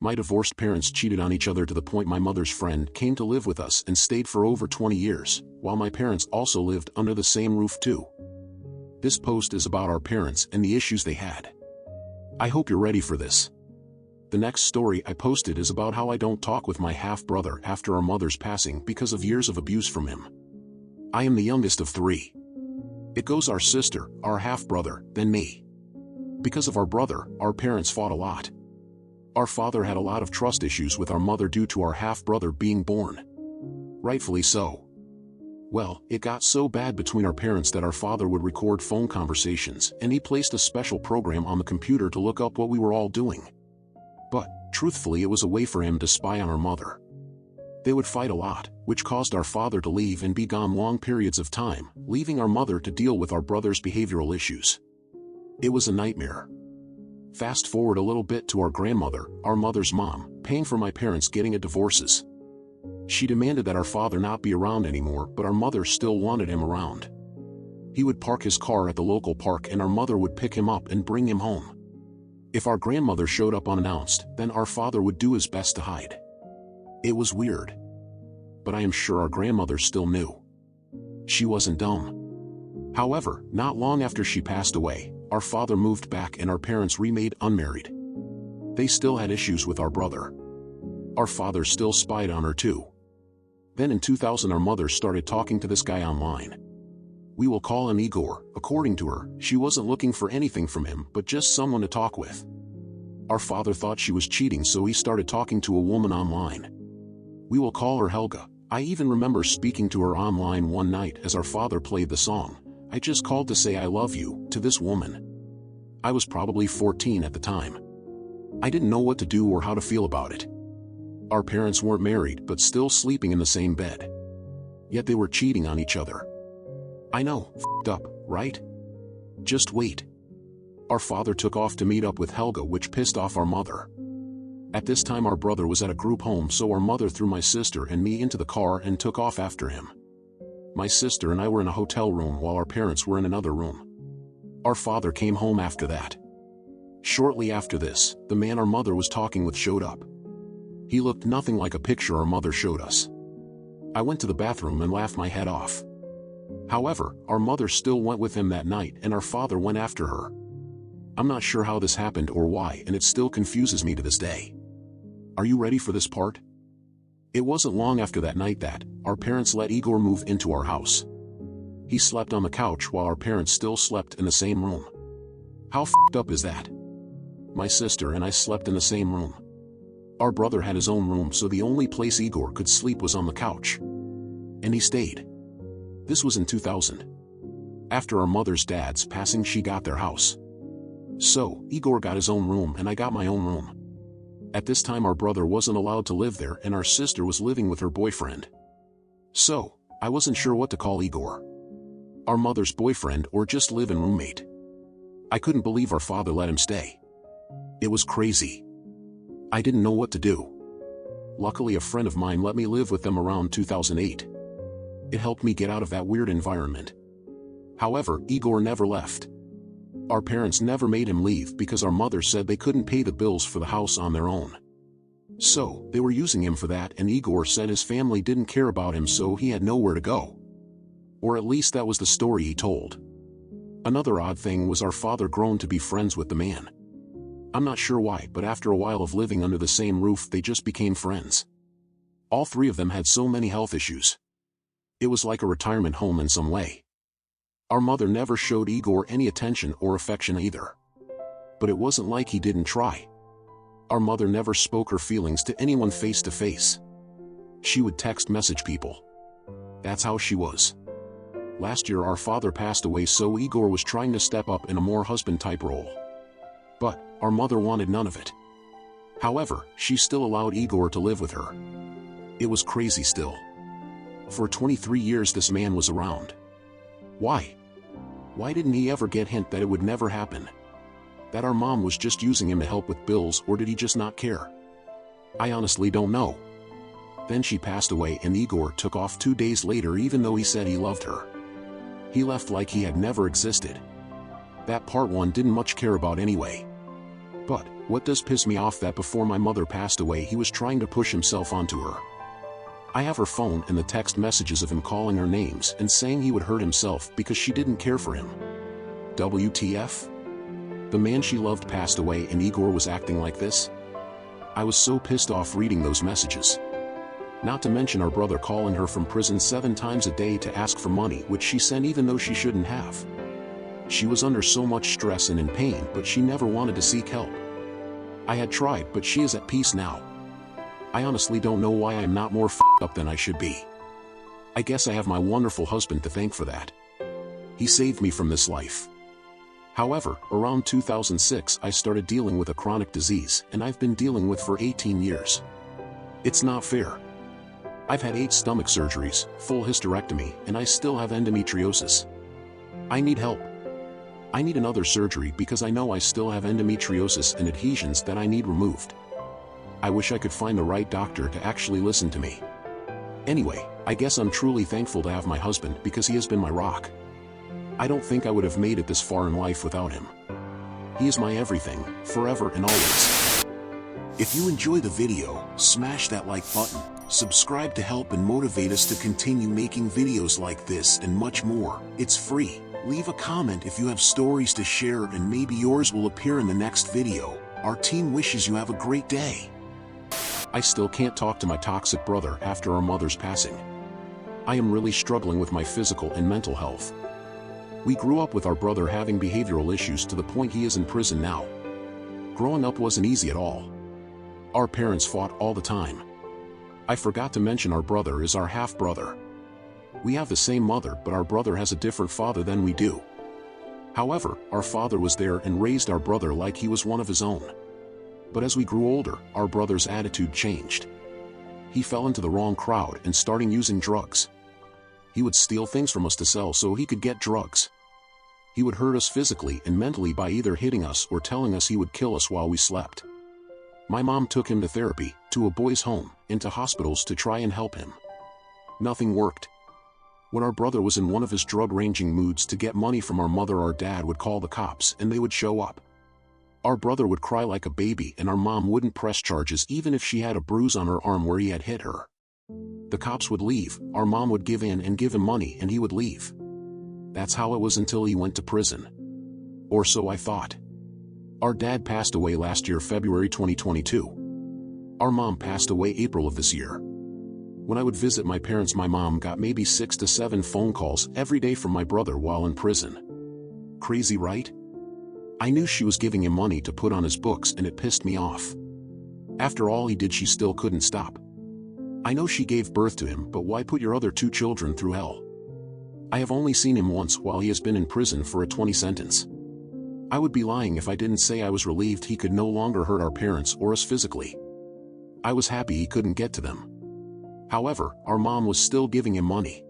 My divorced parents cheated on each other to the point my mother's friend came to live with us and stayed for over 20 years, while my parents also lived under the same roof too. This post is about our parents and the issues they had. I hope you're ready for this. The next story I posted is about how I don't talk with my half-brother after our mother's passing because of years of abuse from him. I am the youngest of 3. It goes our sister, our half-brother, then me. Because of our brother, our parents fought a lot. Our father had a lot of trust issues with our mother due to our half-brother being born. Rightfully so. Well, it got so bad between our parents that our father would record phone conversations, and he placed a special program on the computer to look up what we were all doing. But, truthfully, it was a way for him to spy on our mother. They would fight a lot, which caused our father to leave and be gone long periods of time, leaving our mother to deal with our brother's behavioral issues. It was a nightmare. Fast forward a little bit to our grandmother, our mother's mom, paying for my parents getting a divorces. She demanded that our father not be around anymore, but our mother still wanted him around. He would park his car at the local park and our mother would pick him up and bring him home. If our grandmother showed up unannounced, then our father would do his best to hide. It was weird. But I am sure our grandmother still knew. She wasn't dumb. However, not long after she passed away, our father moved back and our parents remained unmarried. They still had issues with our brother. Our father still spied on her too. Then in 2000 our mother started talking to this guy online. We will call him Igor. According to her, she wasn't looking for anything from him but just someone to talk with. Our father thought she was cheating, so he started talking to a woman online. We will call her Helga. I even remember speaking to her online one night as our father played the song, "I Just Called to Say I Love You," to this woman. I was probably 14 at the time. I didn't know what to do or how to feel about it. Our parents weren't married but still sleeping in the same bed. Yet they were cheating on each other. I know, f***ed up, right? Just wait. Our father took off to meet up with Helga, which pissed off our mother. At this time our brother was at a group home, so our mother threw my sister and me into the car and took off after him. My sister and I were in a hotel room while our parents were in another room. Our father came home after that. Shortly after this, the man our mother was talking with showed up. He looked nothing like a picture our mother showed us. I went to the bathroom and laughed my head off. However, our mother still went with him that night and our father went after her. I'm not sure how this happened or why, and it still confuses me to this day. Are you ready for this part? It wasn't long after that night that our parents let Igor move into our house. He slept on the couch while our parents still slept in the same room. How f***ed up is that? My sister and I slept in the same room. Our brother had his own room, so the only place Igor could sleep was on the couch. And he stayed. This was in 2000. After our mother's dad's passing, she got their house. So, Igor got his own room and I got my own room. At this time our brother wasn't allowed to live there and our sister was living with her boyfriend. So, I wasn't sure what to call Igor. Our mother's boyfriend or just live-in roommate. I couldn't believe our father let him stay. It was crazy. I didn't know what to do. Luckily a friend of mine let me live with them around 2008. It helped me get out of that weird environment. However, Igor never left. Our parents never made him leave because our mother said they couldn't pay the bills for the house on their own. So, they were using him for that, and Igor said his family didn't care about him, so he had nowhere to go. Or at least that was the story he told. Another odd thing was our father grown to be friends with the man. I'm not sure why, but after a while of living under the same roof they just became friends. All 3 of them had so many health issues. It was like a retirement home in some way. Our mother never showed Igor any attention or affection either. But it wasn't like he didn't try. Our mother never spoke her feelings to anyone face to face. She would text message people. That's how she was. Last year our father passed away, so Igor was trying to step up in a more husband-type role. But, our mother wanted none of it. However, she still allowed Igor to live with her. It was crazy still. For 23 years this man was around. Why? Why didn't he ever get hint that it would never happen? That our mom was just using him to help with bills, or did he just not care? I honestly don't know. Then she passed away and Igor took off 2 days later, even though he said he loved her. He left like he had never existed. That part one didn't much care about anyway. But, What does piss me off that before my mother passed away he was trying to push himself onto her. I have her phone and the text messages of him calling her names and saying he would hurt himself because she didn't care for him. WTF? The man she loved passed away and Igor was acting like this? I was so pissed off reading those messages. Not to mention our brother calling her from prison 7 times a day to ask for money which she sent even though she shouldn't have. She was under so much stress and in pain but she never wanted to seek help. I had tried but she is at peace now. I honestly don't know why I am not more f***ed up than I should be. I guess I have my wonderful husband to thank for that. He saved me from this life. However, around 2006 I started dealing with a chronic disease and I've been dealing with for 18 years. It's not fair. I've had 8 stomach surgeries, full hysterectomy, and I still have endometriosis. I need help. I need another surgery because I know I still have endometriosis and adhesions that I need removed. I wish I could find the right doctor to actually listen to me. Anyway, I guess I'm truly thankful to have my husband because he has been my rock. I don't think I would have made it this far in life without him. He is my everything, forever and always. If you enjoy the video, smash that like button, subscribe to help and motivate us to continue making videos like this and much more. It's free. Leave a comment if you have stories to share and maybe yours will appear in the next video. Our team wishes you have a great day. I still can't talk to my toxic brother after our mother's passing. I am really struggling with my physical and mental health. We grew up with our brother having behavioral issues to the point he is in prison now. Growing up wasn't easy at all. Our parents fought all the time. I forgot to mention our brother is our half-brother. We have the same mother but our brother has a different father than we do. However, our father was there and raised our brother like he was one of his own. But as we grew older, our brother's attitude changed. He fell into the wrong crowd and started using drugs. He would steal things from us to sell so he could get drugs. He would hurt us physically and mentally by either hitting us or telling us he would kill us while we slept. My mom took him to therapy, to a boys' home, and to hospitals to try and help him. Nothing worked. When our brother was in one of his drug-ranging moods to get money from our mother, our dad would call the cops and they would show up. Our brother would cry like a baby and our mom wouldn't press charges even if she had a bruise on her arm where he had hit her. The cops would leave, our mom would give in and give him money and he would leave. That's how it was until he went to prison. Or so I thought. Our dad passed away last year, February 2022. Our mom passed away April of this year. When I would visit my parents, my mom got maybe 6 to 7 phone calls every day from my brother while in prison. Crazy, right? I knew she was giving him money to put on his books and it pissed me off. After all he did, she still couldn't stop. I know she gave birth to him, but why put your other 2 children through hell? I have only seen him once while he has been in prison for a 20 sentence. I would be lying if I didn't say I was relieved he could no longer hurt our parents or us physically. I was happy he couldn't get to them. However, our mom was still giving him money.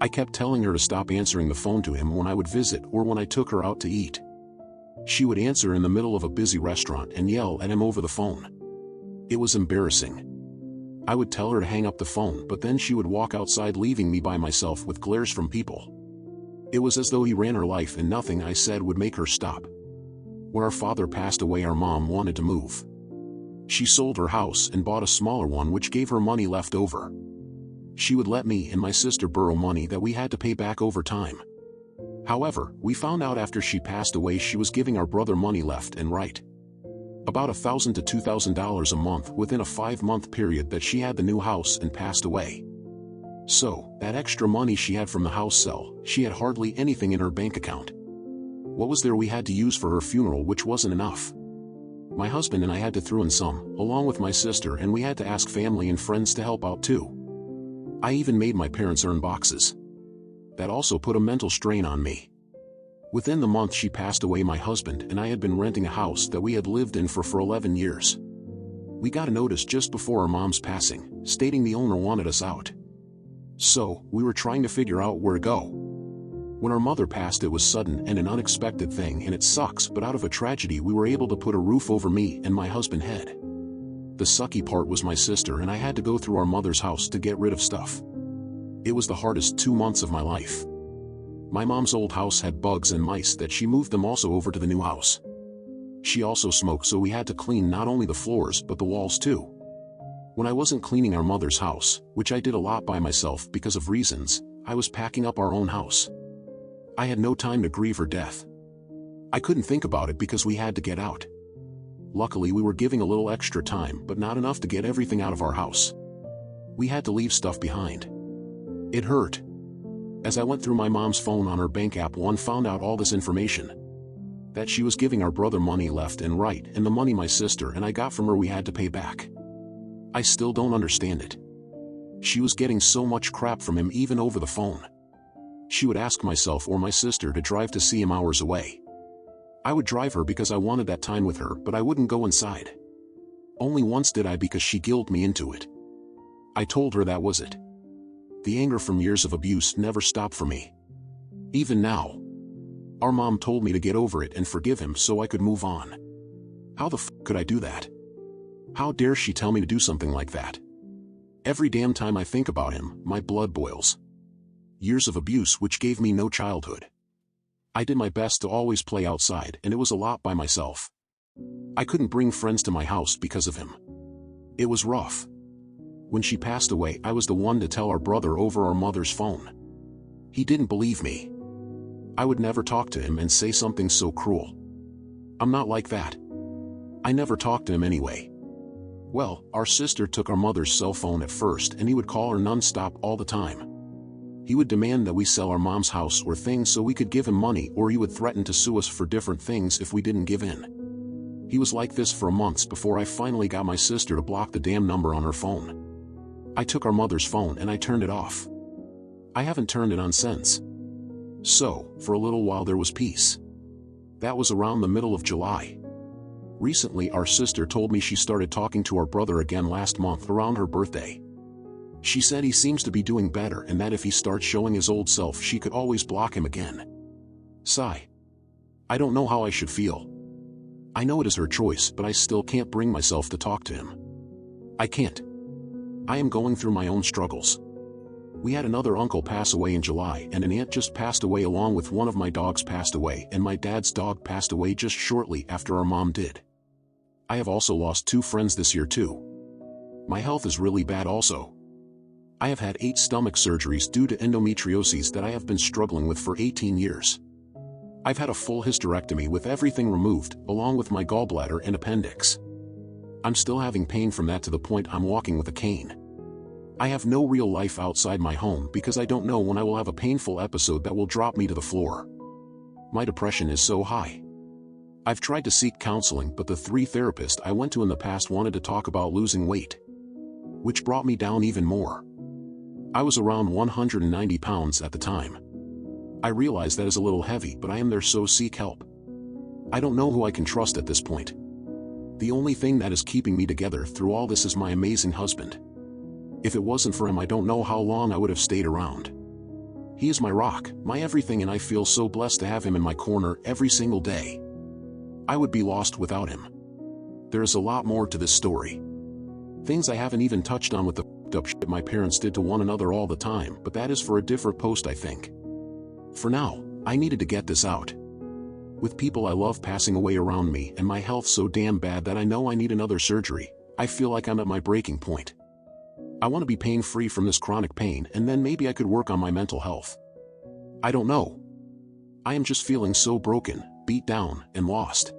I kept telling her to stop answering the phone to him when I would visit or when I took her out to eat. She would answer in the middle of a busy restaurant and yell at him over the phone. It was embarrassing. I would tell her to hang up the phone, but then she would walk outside leaving me by myself with glares from people. It was as though he ran her life and nothing I said would make her stop. When our father passed away, our mom wanted to move. She sold her house and bought a smaller one which gave her money left over. She would let me and my sister borrow money that we had to pay back over time. However, we found out after she passed away she was giving our brother money left and right. About $1,000 to $2,000 a month within a 5-month period that she had the new house and passed away. So, that extra money she had from the house sale, she had hardly anything in her bank account. What was there we had to use for her funeral, which wasn't enough? My husband and I had to throw in some, along with my sister, and we had to ask family and friends to help out too. I even made my parents earn boxes. That also put a mental strain on me. Within the month she passed away, my husband and I had been renting a house that we had lived in for 11 years. We got a notice just before our mom's passing, stating the owner wanted us out. So, we were trying to figure out where to go. When our mother passed, it was sudden and an unexpected thing, and it sucks, but out of a tragedy we were able to put a roof over me and my husband's head. The sucky part was my sister and I had to go through our mother's house to get rid of stuff. It was the hardest 2 months of my life. My mom's old house had bugs and mice that she moved them also over to the new house. She also smoked, so we had to clean not only the floors but the walls too. When I wasn't cleaning our mother's house, which I did a lot by myself because of reasons, I was packing up our own house. I had no time to grieve her death. I couldn't think about it because we had to get out. Luckily we were giving a little extra time, but not enough to get everything out of our house. We had to leave stuff behind. It hurt. As I went through my mom's phone on her bank app, one found out all this information. That she was giving our brother money left and right, and the money my sister and I got from her we had to pay back. I still don't understand it. She was getting so much crap from him even over the phone. She would ask myself or my sister to drive to see him hours away. I would drive her because I wanted that time with her, but I wouldn't go inside. Only once did I because she guilted me into it. I told her that was it. The anger from years of abuse never stopped for me. Even now. Our mom told me to get over it and forgive him so I could move on. How the f could I do that? How dare she tell me to do something like that? Every damn time I think about him, my blood boils. Years of abuse which gave me no childhood. I did my best to always play outside, and it was a lot by myself. I couldn't bring friends to my house because of him. It was rough. When she passed away, I was the one to tell our brother over our mother's phone. He didn't believe me. I would never talk to him and say something so cruel. I'm not like that. I never talked to him anyway. Well, our sister took our mother's cell phone at first, and he would call her non-stop all the time. He would demand that we sell our mom's house or things so we could give him money, or he would threaten to sue us for different things if we didn't give in. He was like this for months before I finally got my sister to block the damn number on her phone. I took our mother's phone and I turned it off. I haven't turned it on since. So, for a little while there was peace. That was around the middle of July. Recently our sister told me she started talking to our brother again last month around her birthday. She said he seems to be doing better and that if he starts showing his old self she could always block him again. Sigh. I don't know how I should feel. I know it is her choice, but I still can't bring myself to talk to him. I can't. I am going through my own struggles. We had another uncle pass away in July, and an aunt just passed away, along with one of my dogs passed away, and my dad's dog passed away just shortly after our mom did. I have also lost 2 friends this year too. My health is really bad also. I have had 8 stomach surgeries due to endometriosis that I have been struggling with for 18 years. I've had a full hysterectomy with everything removed, along with my gallbladder and appendix. I'm still having pain from that to the point I'm walking with a cane. I have no real life outside my home because I don't know when I will have a painful episode that will drop me to the floor. My depression is so high. I've tried to seek counseling, but the 3 therapists I went to in the past wanted to talk about losing weight, which brought me down even more. I was around 190 pounds at the time. I realize that is a little heavy, but I am there, so seek help. I don't know who I can trust at this point. The only thing that is keeping me together through all this is my amazing husband. If it wasn't for him, I don't know how long I would have stayed around. He is my rock, my everything, and I feel so blessed to have him in my corner every single day. I would be lost without him. There is a lot more to this story. Things I haven't even touched on with the up shit my parents did to one another all the time, but that is for a different post, I think. For now, I needed to get this out. With people I love passing away around me and my health so damn bad that I know I need another surgery, I feel like I'm at my breaking point. I want to be pain-free from this chronic pain, and then maybe I could work on my mental health. I don't know. I am just feeling so broken, beat down, and lost.